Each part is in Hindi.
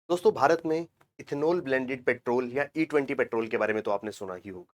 दोस्तों भारत में इथेनॉल ब्लेंडेड पेट्रोल या ई20 पेट्रोल के बारे में तो आपने सुना ही होगा।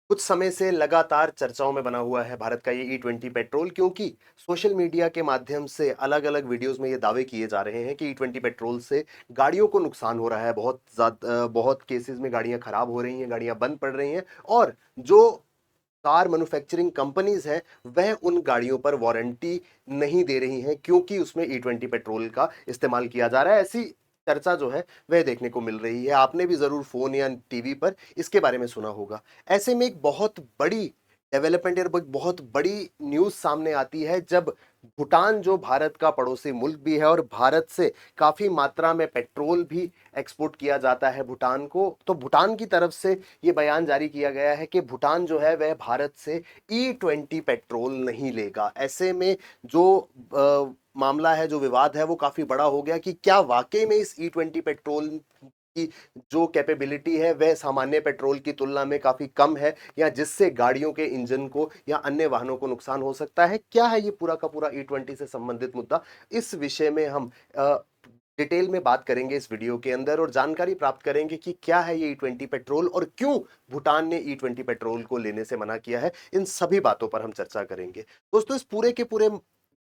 कुछ समय से लगातार चर्चाओं में बना हुआ है भारत का ये ई20 पेट्रोल, क्योंकि सोशल मीडिया के माध्यम से अलग अलग वीडियोस में ये दावे किए जा रहे हैं कि ई20 पेट्रोल से गाड़ियों को नुकसान हो रहा है। बहुत ज्यादा बहुत केसेस में गाड़ियां खराब हो रही हैं, गाड़ियां बंद पड़ रही हैं। और जो कार मैन्युफैक्चरिंग कंपनीज हैं वह उन गाड़ियों पर वारंटी नहीं दे रही हैं, क्योंकि उसमें ई20 पेट्रोल का इस्तेमाल किया जा रहा है। ऐसी चर्चा जो है वह देखने को मिल रही है। आपने भी जरूर फोन या टीवी पर इसके बारे में सुना होगा। ऐसे में एक बहुत बड़ी डेवलपमेंट या बहुत बड़ी न्यूज सामने आती है, जब भूटान, जो भारत का पड़ोसी मुल्क भी है और भारत से काफी मात्रा में पेट्रोल भी एक्सपोर्ट किया जाता है भूटान को, तो भूटान की तरफ से ये बयान जारी किया गया है कि भूटान जो है वह भारत से ई20 पेट्रोल नहीं लेगा। ऐसे में जो मामला है, जो विवाद है, वो काफी बड़ा हो गया कि क्या वाकई में इस ई20 पेट्रोल की जो कैपेबिलिटी है वह सामान्य पेट्रोल की तुलना में काफी कम है, या जिससे गाड़ियों के इंजन को या अन्य वाहनों को नुकसान हो सकता है। क्या है ये पूरा का पूरा ई20 से संबंधित मुद्दा? इस विषय में हम डिटेल में बात करेंगे इस वीडियो के अंदर, और जानकारी प्राप्त करेंगे कि क्या है ये ई20 पेट्रोल और क्यों भूटान ने ई20 पेट्रोल को लेने से मना किया है। इन सभी बातों पर हम चर्चा करेंगे। दोस्तों इस पूरे के पूरे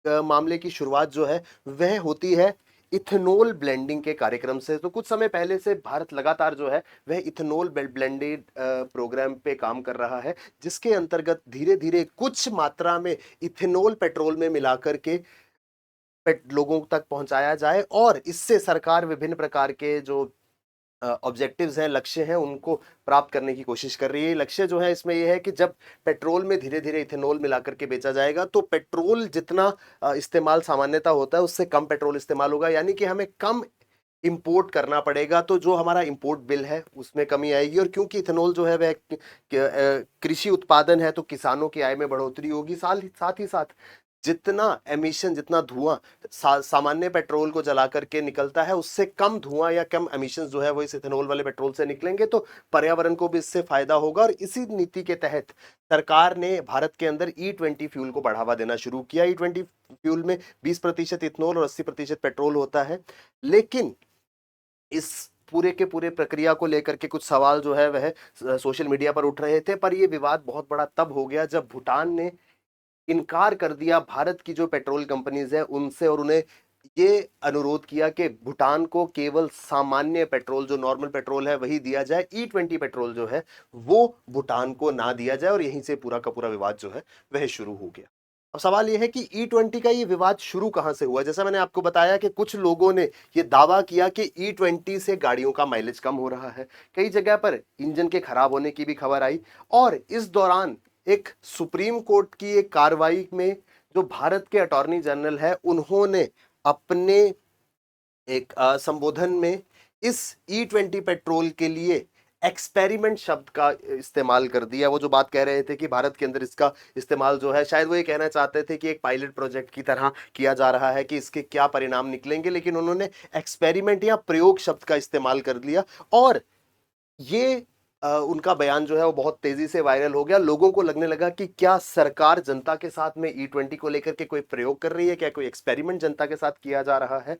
मामले की शुरुआत जो है वह होती है इथेनॉल ब्लेंडिंग के कार्यक्रम से। तो कुछ समय पहले से भारत लगातार जो है वह इथेनॉल ब्लेंडेड प्रोग्राम पे काम कर रहा है, जिसके अंतर्गत धीरे धीरे कुछ मात्रा में इथेनॉल पेट्रोल में मिलाकर के लोगों तक पहुंचाया जाए, और इससे सरकार विभिन्न प्रकार के जो ऑब्जेक्टिव्स हैं, लक्ष्य हैं, उनको प्राप्त करने की कोशिश कर रही है। लक्ष्य जो है इसमें यह है कि जब पेट्रोल में धीरे धीरे इथेनॉल मिलाकर के बेचा जाएगा तो पेट्रोल जितना इस्तेमाल सामान्यता होता है उससे कम पेट्रोल इस्तेमाल होगा, यानी कि हमें कम इंपोर्ट करना पड़ेगा। तो जो हमारा इंपोर्ट बिल है उसमें कमी आएगी, और क्योंकि इथेनॉल जो है वह कृषि उत्पादन है तो किसानों की आय में बढ़ोतरी होगी। साथ ही साथ जितना एमिशन, जितना धुआं सामान्य पेट्रोल को जला करके निकलता है, उससे कम धुआं या कम एमिशन जो है वो इस इथेनॉल वाले पेट्रोल से निकलेंगे, तो पर्यावरण को भी इससे फायदा होगा। और इसी नीति के तहत सरकार ने भारत के अंदर ई20 फ्यूल को बढ़ावा देना शुरू किया। ई20 फ्यूल में 20% इथेनॉल और 80% पेट्रोल होता है। लेकिन इस पूरे के पूरे प्रक्रिया को लेकर के कुछ सवाल जो है वह सोशल मीडिया पर उठ रहे थे, पर यह विवाद बहुत बड़ा तब हो गया जब भूटान ने इनकार कर दिया भारत की जो पेट्रोल कंपनीज है उनसे, और उन्हें ये अनुरोध किया कि भूटान को केवल सामान्य पेट्रोल, जो नॉर्मल पेट्रोल है, वही दिया जाए। ई20 पेट्रोल जो है वो भूटान को ना दिया जाए, और यहीं से पूरा का पूरा विवाद जो है वह शुरू हो गया। अब सवाल यह है कि ई20 का ये विवाद शुरू कहां से हुआ। जैसा मैंने आपको बताया कि कुछ लोगों ने ये दावा किया कि ई20 से गाड़ियों का माइलेज कम हो रहा है। कई जगह पर इंजन के खराब होने की भी खबर आई, और इस दौरान एक सुप्रीम कोर्ट की एक कार्रवाई में जो भारत के अटॉर्नी जनरल है उन्होंने अपने एक संबोधन में इस ई20 पेट्रोल के लिए एक्सपेरिमेंट शब्द का इस्तेमाल कर दिया। वो जो बात कह रहे थे कि भारत के अंदर इसका इस्तेमाल जो है, शायद वो ये कहना चाहते थे कि एक पायलट प्रोजेक्ट की तरह किया जा रहा है कि इसके क्या परिणाम निकलेंगे, लेकिन उन्होंने एक्सपेरिमेंट या प्रयोग शब्द का इस्तेमाल कर लिया। और ये उनका बयान जो है वो बहुत तेजी से वायरल हो गया। लोगों को लगने लगा कि क्या सरकार जनता के साथ में ई20 को लेकर के कोई प्रयोग कर रही है, क्या कोई एक्सपेरिमेंट जनता के साथ किया जा रहा है।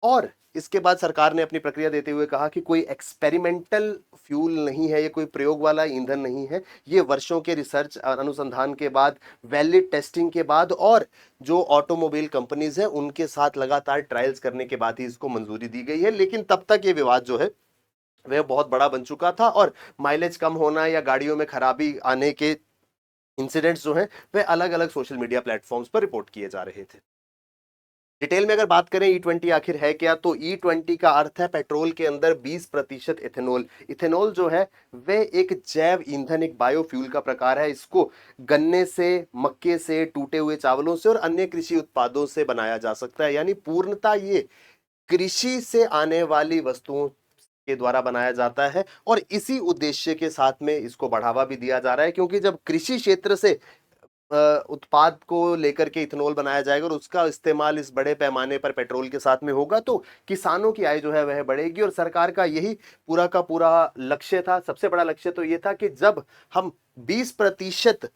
और इसके बाद सरकार ने अपनी प्रक्रिया देते हुए कहा कि कोई एक्सपेरिमेंटल फ्यूल नहीं है, ये कोई प्रयोग वाला ईंधन नहीं है। ये वर्षों के रिसर्च और अनुसंधान के बाद, वैलिड टेस्टिंग के बाद, और जो ऑटोमोबाइल कंपनीज हैं उनके साथ लगातार ट्रायल्स करने के बाद ही इसको मंजूरी दी गई है। लेकिन तब तक ये विवाद जो है वह बहुत बड़ा बन चुका था, और माइलेज कम होना या गाड़ियों में खराबी आने के इंसिडेंट्स जो हैं वह अलग अलग सोशल मीडिया प्लेटफॉर्म्स पर रिपोर्ट किए जा रहे थे। डिटेल में अगर बात करें ई20 आखिर है क्या, तो ई20 का अर्थ है पेट्रोल के अंदर 20% इथेनॉल। इथेनॉल जो है वह एक जैव ईंधन, एक बायोफ्यूल का प्रकार है। इसको गन्ने से, मक्के से, टूटे हुए चावलों से और अन्य कृषि उत्पादों से बनाया जा सकता है। यानी पूर्णता ये कृषि से आने वाली वस्तुओं के द्वारा बनाया जाता है, और इसी उद्देश्य के साथ में इसको बढ़ावा भी दिया जा रहा है, क्योंकि जब कृषि क्षेत्र से उत्पाद को लेकर के इथेनॉल बनाया जाएगा और उसका इस्तेमाल इस बड़े पैमाने पर पेट्रोल के साथ में होगा, तो किसानों की आय जो है वह बढ़ेगी। और सरकार का यही पूरा का पूरा लक्ष्य था। सबसे बड़ा लक्ष्य तो ये था कि जब हम 20%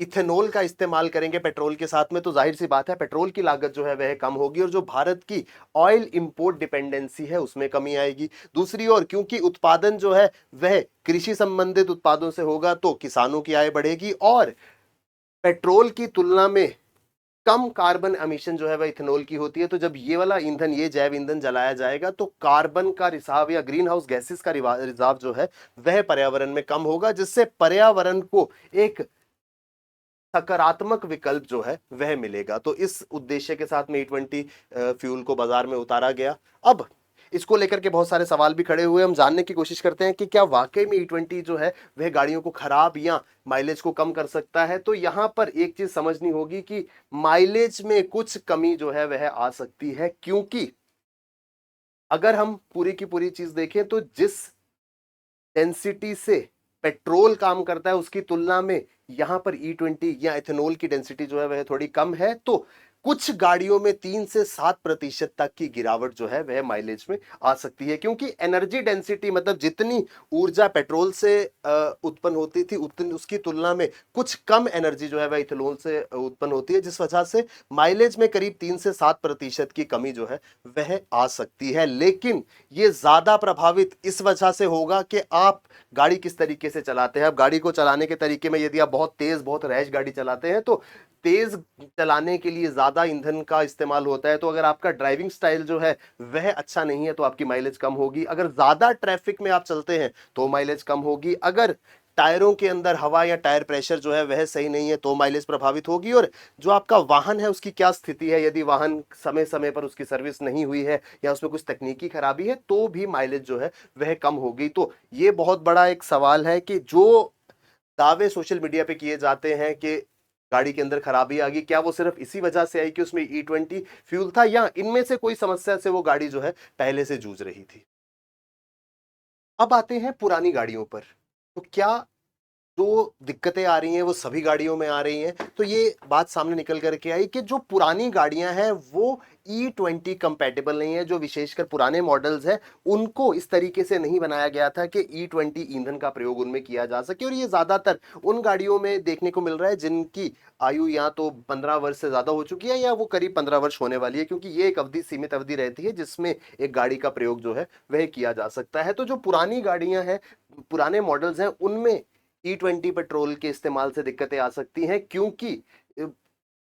इथेनॉल का इस्तेमाल करेंगे पेट्रोल के साथ में, तो जाहिर सी बात है पेट्रोल की लागत जो है वह कम होगी और जो भारत की ऑयल इंपोर्ट डिपेंडेंसी है उसमें कमी आएगी। दूसरी ओर क्योंकि उत्पादन जो है वह कृषि संबंधित उत्पादों से होगा तो किसानों की आय बढ़ेगी और पेट्रोल की तुलना में कम कार्बन एमिशन जो है वह इथेनॉल की होती है। तो जब ये वाला ईंधन, ये जैव ईंधन जलाया जाएगा तो कार्बन का रिसाव या ग्रीन हाउस गैसेस का रिसाव जो है वह पर्यावरण में कम होगा, जिससे पर्यावरण को एक सकारात्मक विकल्प जो है वह मिलेगा। तो इस उद्देश्य के साथ में E20 फ्यूल को बाजार में उतारा गया। अब इसको लेकर के बहुत सारे सवाल भी खड़े हुए, हम जानने की कोशिश करते हैं कि क्या वाकई में E20 जो है वह गाड़ियों को खराब या माइलेज को कम कर सकता है। तो यहां पर एक चीज समझनी होगी कि माइलेज में कुछ कमी जो है वह आ सकती है, क्योंकि अगर हम पूरी की पूरी चीज देखें तो जिस डेंसिटी से पेट्रोल काम करता है उसकी तुलना में यहां पर E20 या इथेनॉल की डेंसिटी जो है वह थोड़ी कम है। तो कुछ गाड़ियों में 3 से 7% तक की गिरावट जो है वह माइलेज में आ सकती है, क्योंकि एनर्जी डेंसिटी मतलब जितनी ऊर्जा पेट्रोल से उत्पन्न होती थी उतनी उसकी तुलना में कुछ कम एनर्जी जो है वह इथेनॉल से उत्पन्न होती है, जिस वजह से माइलेज में करीब 3 से 7% की कमी जो है वह आ सकती है। लेकिन ये ज्यादा प्रभावित इस वजह से होगा कि आप गाड़ी किस तरीके से चलाते हैं। अब गाड़ी को चलाने के तरीके में यदि आप बहुत तेज बहुत रैश गाड़ी चलाते हैं तो तेज चलाने के लिए ज्यादा ईंधन का इस्तेमाल होता है। तो अगर आपका ड्राइविंग स्टाइल जो है वह अच्छा नहीं है तो आपकी माइलेज कम होगी। अगर ज्यादा ट्रैफिक में आप चलते हैं तो माइलेज कम होगी। अगर टायरों के अंदर हवा या टायर प्रेशर जो है वह सही नहीं है तो माइलेज प्रभावित होगी। और जो आपका वाहन है उसकी क्या स्थिति है, यदि वाहन समय समय पर उसकी सर्विस नहीं हुई है या उसमें कुछ तकनीकी खराबी है तो भी माइलेज जो है वह कम होगी। तो ये बहुत बड़ा एक सवाल है कि जो दावे सोशल मीडिया पे किए जाते हैं कि गाड़ी के अंदर खराबी आ गई, क्या वो सिर्फ इसी वजह से आई कि उसमें E20 फ्यूल था या इनमें से कोई समस्या से वो गाड़ी जो है पहले से जूझ रही थी। अब आते हैं पुरानी गाड़ियों पर। तो क्या जो दिक्कतें आ रही हैं वो सभी गाड़ियों में आ रही हैं? तो ये बात सामने निकल करके आई कि जो पुरानी गाड़ियां हैं वो E20 कंपैटिबल नहीं है। जो विशेषकर पुराने मॉडल्स हैं उनको इस तरीके से नहीं बनाया गया था कि E20 ईंधन का प्रयोग उनमें किया जा सके। और ये ज्यादातर उन गाड़ियों में देखने को मिल रहा है जिनकी आयु या तो 15 वर्ष से ज्यादा हो चुकी है या वो करीब 15 वर्ष होने वाली है, क्योंकि ये एक अवधि, सीमित अवधि रहती है जिसमें एक गाड़ी का प्रयोग जो है वह किया जा सकता है। तो जो पुरानी गाड़ियां हैं, पुराने मॉडल्स हैं, उनमें E20 पेट्रोल के इस्तेमाल से दिक्कतें आ सकती हैं, क्योंकि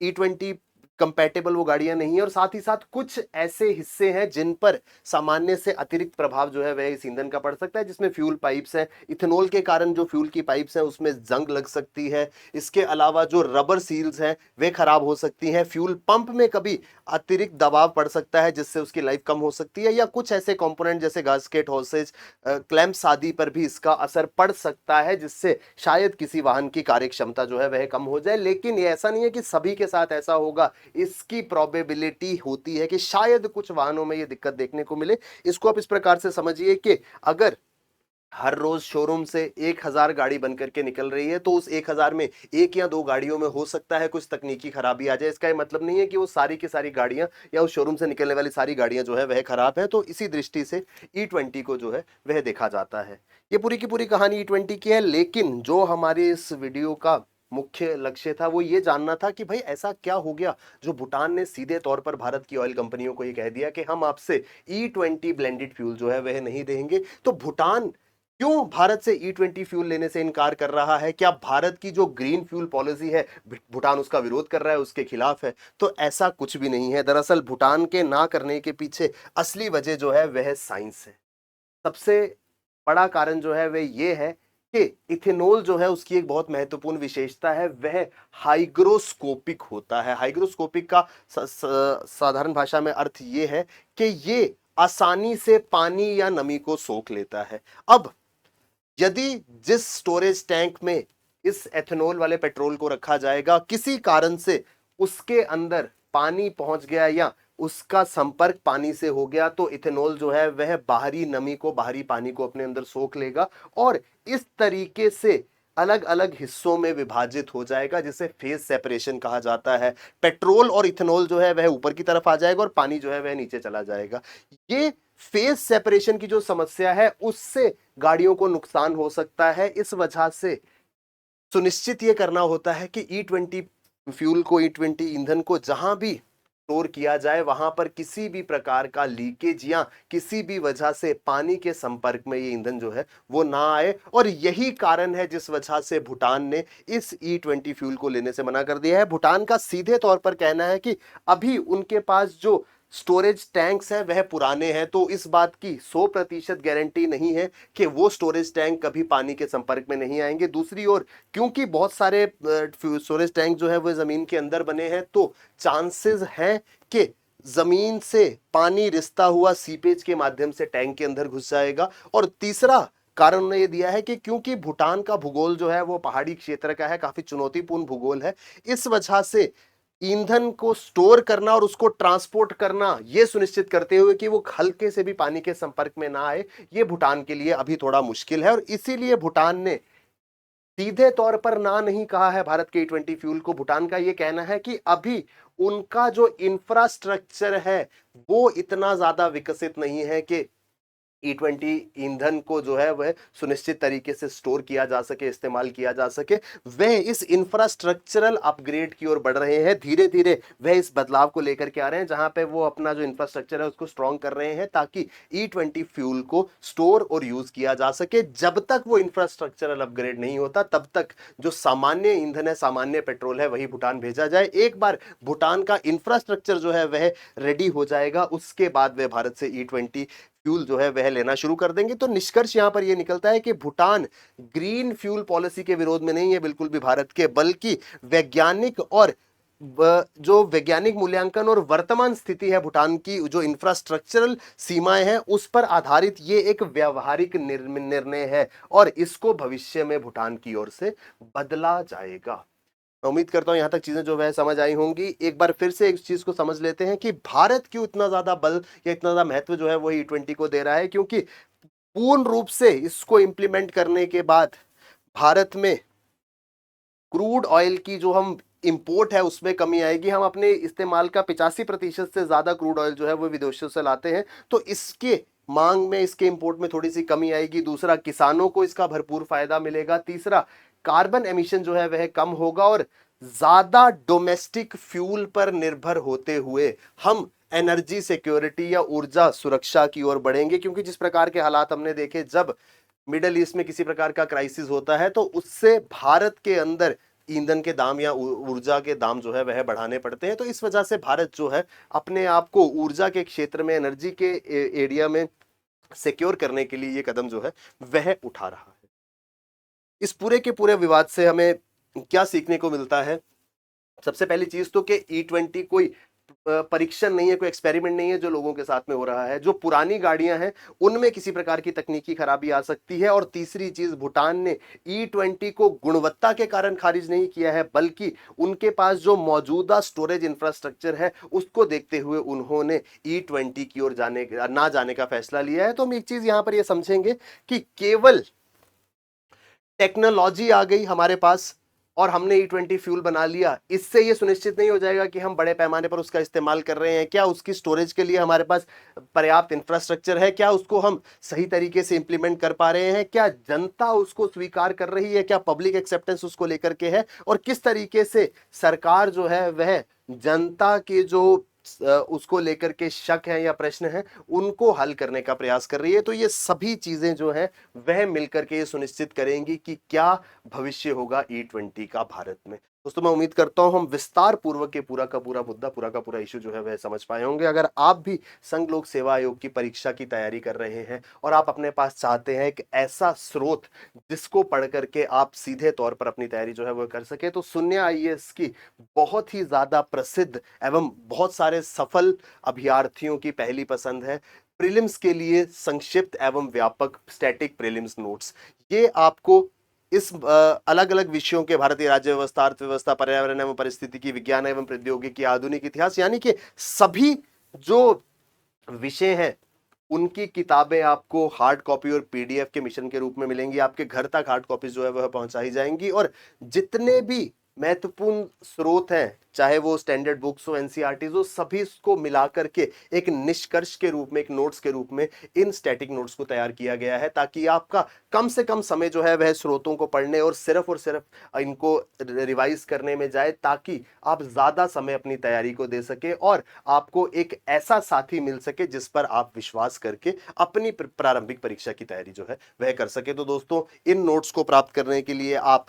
E20 कंपैटिबल वो गाड़ियां नहीं है। और साथ ही साथ कुछ ऐसे हिस्से हैं जिन पर सामान्य से अतिरिक्त प्रभाव जो है वह इस ईंधन का पड़ सकता है, जिसमें फ्यूल पाइप्स हैं। इथेनॉल के कारण जो फ्यूल की पाइप्स हैं उसमें जंग लग सकती है। इसके अलावा जो रबर सील्स हैं वे खराब हो सकती हैं। फ्यूल पंप में कभी अतिरिक्त दबाव पड़ सकता है जिससे उसकी लाइफ कम हो सकती है, या कुछ ऐसे कंपोनेंट जैसे गास्केट, हॉसेज, क्लैंप्स आदि पर भी इसका असर पड़ सकता है, जिससे शायद किसी वाहन की कार्य क्षमता जो है वह कम हो जाए। लेकिन ये ऐसा नहीं है कि सभी के साथ ऐसा होगा। इसकी प्रोबेबिलिटी होती है कि शायद कुछ वाहनों में ये दिक्कत देखने को मिले। इसको आप इस प्रकार से समझिए कि अगर हर रोज शोरूम से 1,000 गाड़ी बन करके निकल रही है तो उस 1,000 में एक या दो गाड़ियों में हो सकता है कुछ तकनीकी खराबी आ जाए। इसका ये मतलब नहीं है कि वो सारी की सारी गाड़ियां या उस शोरूम से निकलने वाली सारी गाड़ियां जो है वह खराब है। तो इसी दृष्टि से E20 को जो है वह देखा जाता है। ये पूरी की पूरी कहानी E20 की है। लेकिन जो हमारे इस वीडियो का मुख्य लक्ष्य था वो ये जानना था कि भाई ऐसा क्या हो गया जो भूटान ने सीधे तौर पर भारत की ऑयल कंपनियों को ये कह दिया कि हम आपसे E20 ब्लेंडेड फ्यूल जो है वह नहीं देंगे। तो भूटान क्यों भारत से E20 फ्यूल लेने से इनकार कर रहा है? क्या भारत की जो ग्रीन फ्यूल पॉलिसी है भूटान उसका विरोध कर रहा है, उसके खिलाफ है? तो ऐसा कुछ भी नहीं है। दरअसल भूटान के ना करने के पीछे असली वजह जो है वह साइंस है। सबसे बड़ा कारण जो है वह ये है कि इथेनॉल जो है उसकी एक बहुत महत्वपूर्ण विशेषता है, वह हाइग्रोस्कोपिक होता है। हाइग्रोस्कोपिक का साधारण भाषा में अर्थ ये है कि ये आसानी से पानी या नमी को सोख लेता है। अब यदि जिस स्टोरेज टैंक में इस एथेनॉल वाले पेट्रोल को रखा जाएगा किसी कारण से उसके अंदर पानी पहुंच गया या उसका संपर्क पानी से हो गया तो इथेनॉल जो है वह बाहरी नमी को, बाहरी पानी को अपने अंदर सोख लेगा और इस तरीके से अलग अलग हिस्सों में विभाजित हो जाएगा, जिसे फेज सेपरेशन कहा जाता है। पेट्रोल और इथेनॉल जो है वह ऊपर की तरफ आ जाएगा और पानी जो है वह नीचे चला जाएगा। ये फेज सेपरेशन की जो समस्या है उससे गाड़ियों को नुकसान हो सकता है। इस वजह से सुनिश्चित ये करना होता है कि E20 फ्यूल को, E20 ईंधन को जहां भी स्टोर किया जाए वहां पर किसी भी प्रकार का लीकेज या किसी भी वजह से पानी के संपर्क में ये ईंधन जो है वो ना आए। और यही कारण है जिस वजह से भूटान ने इस E20 फ्यूल को लेने से मना कर दिया है। भूटान का सीधे तौर पर कहना है कि अभी उनके पास जो स्टोरेज टैंक्स हैं वह पुराने हैं, तो इस बात की 100% गारंटी नहीं है कि वो स्टोरेज टैंक कभी पानी के संपर्क में नहीं आएंगे। दूसरी ओर क्योंकि बहुत सारे स्टोरेज टैंक जो है वो जमीन के अंदर बने हैं, तो चांसेस हैं कि जमीन से पानी रिसता हुआ सीपेज के माध्यम से टैंक के अंदर घुस जाएगा। और तीसरा कारण उन्होंने ये दिया है कि क्योंकि भूटान का भूगोल जो है वो पहाड़ी क्षेत्र का है, काफी चुनौतीपूर्ण भूगोल है, इस वजह से ईंधन को स्टोर करना और उसको ट्रांसपोर्ट करना यह सुनिश्चित करते हुए कि वो हल्के से भी पानी के संपर्क में ना आए, ये भूटान के लिए अभी थोड़ा मुश्किल है। और इसीलिए भूटान ने सीधे तौर पर ना नहीं कहा है भारत के E20 फ्यूल को। भूटान का यह कहना है कि अभी उनका जो इंफ्रास्ट्रक्चर है वो इतना ज्यादा विकसित नहीं है कि E20 ईंधन को जो है वह सुनिश्चित तरीके से स्टोर किया जा सके, इस्तेमाल किया जा सके। वह इस इंफ्रास्ट्रक्चरल अपग्रेड की ओर बढ़ रहे हैं, धीरे धीरे वह इस बदलाव को लेकर के आ रहे हैं, जहां पे वो अपना जो इंफ्रास्ट्रक्चर है उसको स्ट्रॉन्ग कर रहे हैं ताकि E20 फ्यूल को स्टोर और यूज किया जा सके। जब तक वो इंफ्रास्ट्रक्चरल अपग्रेड नहीं होता तब तक जो सामान्य ईंधन है, सामान्य पेट्रोल है, वही भूटान भेजा जाए। एक बार भूटान का इंफ्रास्ट्रक्चर जो है वह रेडी हो जाएगा, उसके बाद वह भारत से E20 फ्यूल जो है वह लेना शुरू कर देंगे। तो निष्कर्ष यहां पर यह निकलता है कि भूटान ग्रीन फ्यूल पॉलिसी के विरोध में नहीं है बिल्कुल भी भारत के, बल्कि वैज्ञानिक और जो वैज्ञानिक मूल्यांकन और वर्तमान स्थिति है भूटान की, जो इंफ्रास्ट्रक्चरल सीमाएं हैं उस पर आधारित ये एक व्यवहारिक निर्णय है और इसको भविष्य में भूटान की ओर से बदला जाएगा। मैं उम्मीद करता हूं यहां तक चीजें जो है समझ आई होंगी। एक बार फिर से एक चीज को समझ लेते हैं कि भारत क्यों इतना ज्यादा बल या इतना ज्यादा महत्व जो है वो E20 को दे रहा है, क्योंकि पूर्ण रूप से इसको इंप्लीमेंट करने के बाद भारत में क्रूड ऑयल की जो हम इंपोर्ट है उसमें कमी आएगी। हम अपने इस्तेमाल का 85% से ज्यादा क्रूड ऑयल जो है वो विदेशों से लाते हैं, तो इसके मांग में, इसके इंपोर्ट में थोड़ी सी कमी आएगी। दूसरा, किसानों को इसका भरपूर फायदा मिलेगा। तीसरा, कार्बन एमिशन जो है वह कम होगा और ज्यादा डोमेस्टिक फ्यूल पर निर्भर होते हुए हम एनर्जी सिक्योरिटी या ऊर्जा सुरक्षा की ओर बढ़ेंगे। क्योंकि जिस प्रकार के हालात हमने देखे, जब मिडल ईस्ट में किसी प्रकार का क्राइसिस होता है तो उससे भारत के अंदर ईंधन के दाम या ऊर्जा के दाम जो है वह बढ़ाने पड़ते हैं। तो इस वजह से भारत जो है अपने आप को ऊर्जा के क्षेत्र में, एनर्जी के एरिया में सिक्योर करने के लिए ये कदम जो है वह उठा रहा है। इस पूरे के पूरे विवाद से हमें क्या सीखने को मिलता है? सबसे पहली चीज तो कि E20 कोई परीक्षण नहीं है, कोई एक्सपेरिमेंट नहीं है जो लोगों के साथ में हो रहा है। जो पुरानी गाड़ियां हैं उनमें किसी प्रकार की तकनीकी खराबी आ सकती है। और तीसरी चीज, भूटान ने E20 को गुणवत्ता के कारण खारिज नहीं किया है, बल्कि उनके पास जो मौजूदा स्टोरेज इंफ्रास्ट्रक्चर है उसको देखते हुए उन्होंने E20 की ओर ना जाने का फैसला लिया है। तो हम एक चीज यहां पर यह समझेंगे कि केवल टेक्नोलॉजी आ गई हमारे पास और हमने E20 फ्यूल बना लिया, इससे यह सुनिश्चित नहीं हो जाएगा कि हम बड़े पैमाने पर उसका इस्तेमाल कर रहे हैं। क्या उसकी स्टोरेज के लिए हमारे पास पर्याप्त इंफ्रास्ट्रक्चर है? क्या उसको हम सही तरीके से इंप्लीमेंट कर पा रहे हैं? क्या जनता उसको स्वीकार कर रही है? क्या पब्लिक एक्सेप्टेंस उसको लेकर के है? और किस तरीके से सरकार जो है वह जनता के जो उसको लेकर के शक है या प्रश्न है उनको हल करने का प्रयास कर रही है। तो ये सभी चीजें जो है वह मिलकर के ये सुनिश्चित करेंगी कि क्या भविष्य होगा E20 का भारत में। दोस्तों, मैं उम्मीद करता हूं हम विस्तार पूर्वक के पूरा का पूरा मुद्दा, पूरा का पूरा इशू जो है वह समझ पाए होंगे। अगर आप भी संघ लोक सेवा आयोग की परीक्षा की तैयारी कर रहे हैं और आप अपने पास चाहते हैं एक ऐसा स्रोत जिसको पढ़ करके आप सीधे तौर पर अपनी तैयारी जो है वह कर सके, तो शून्य IAS की बहुत ही ज्यादा प्रसिद्ध एवं बहुत सारे सफल अभ्यर्थियों की पहली पसंद है प्रीलिम्स के लिए संक्षिप्त एवं व्यापक स्टैटिक प्रीलिम्स नोट्स। ये आपको इस अलग अलग विषयों के, भारतीय राज्य व्यवस्था, अर्थव्यवस्था, पर्यावरण एवं पारिस्थितिकी, विज्ञान एवं प्रौद्योगिकी, आधुनिक इतिहास, यानी कि सभी जो विषय हैं उनकी किताबें आपको हार्ड कॉपी और PDF के मिशन के रूप में मिलेंगी। आपके घर तक हार्ड कॉपीज जो है वह पहुंचाई जाएंगी। और जितने भी महत्वपूर्ण स्रोत हैं, चाहे वो स्टैंडर्ड बुक्स हो, एनसीईआरटीज़ हो, सभी इसको मिला करके एक निष्कर्ष के रूप में, एक नोट्स के रूप में इन स्टैटिक नोट्स को तैयार किया गया है, ताकि आपका कम से कम समय जो है वह स्रोतों को पढ़ने और सिर्फ इनको रिवाइज करने में जाए, ताकि आप ज़्यादा समय अपनी तैयारी को दे सके और आपको एक ऐसा साथी मिल सके जिस पर आप विश्वास करके अपनी प्रारंभिक परीक्षा की तैयारी जो है वह कर सके। तो दोस्तों, इन नोट्स को प्राप्त करने के लिए आप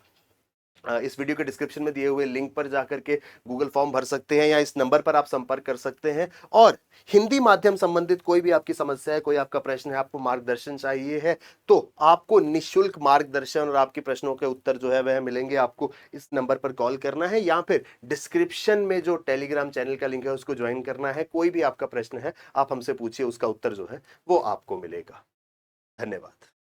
इस वीडियो के डिस्क्रिप्शन में दिए हुए लिंक पर जाकर के गूगल फॉर्म भर सकते हैं, या इस नंबर पर आप संपर्क कर सकते हैं। और हिंदी माध्यम संबंधित कोई भी आपकी समस्या है, कोई आपका प्रश्न है, आपको मार्गदर्शन चाहिए है, तो आपको निःशुल्क मार्गदर्शन और आपके प्रश्नों के उत्तर जो है वह मिलेंगे। आपको इस नंबर पर कॉल करना है या फिर डिस्क्रिप्शन में जो टेलीग्राम चैनल का लिंक है उसको ज्वाइन करना है। कोई भी आपका प्रश्न है, आप हमसे पूछिए, उसका उत्तर जो है वो आपको मिलेगा। धन्यवाद।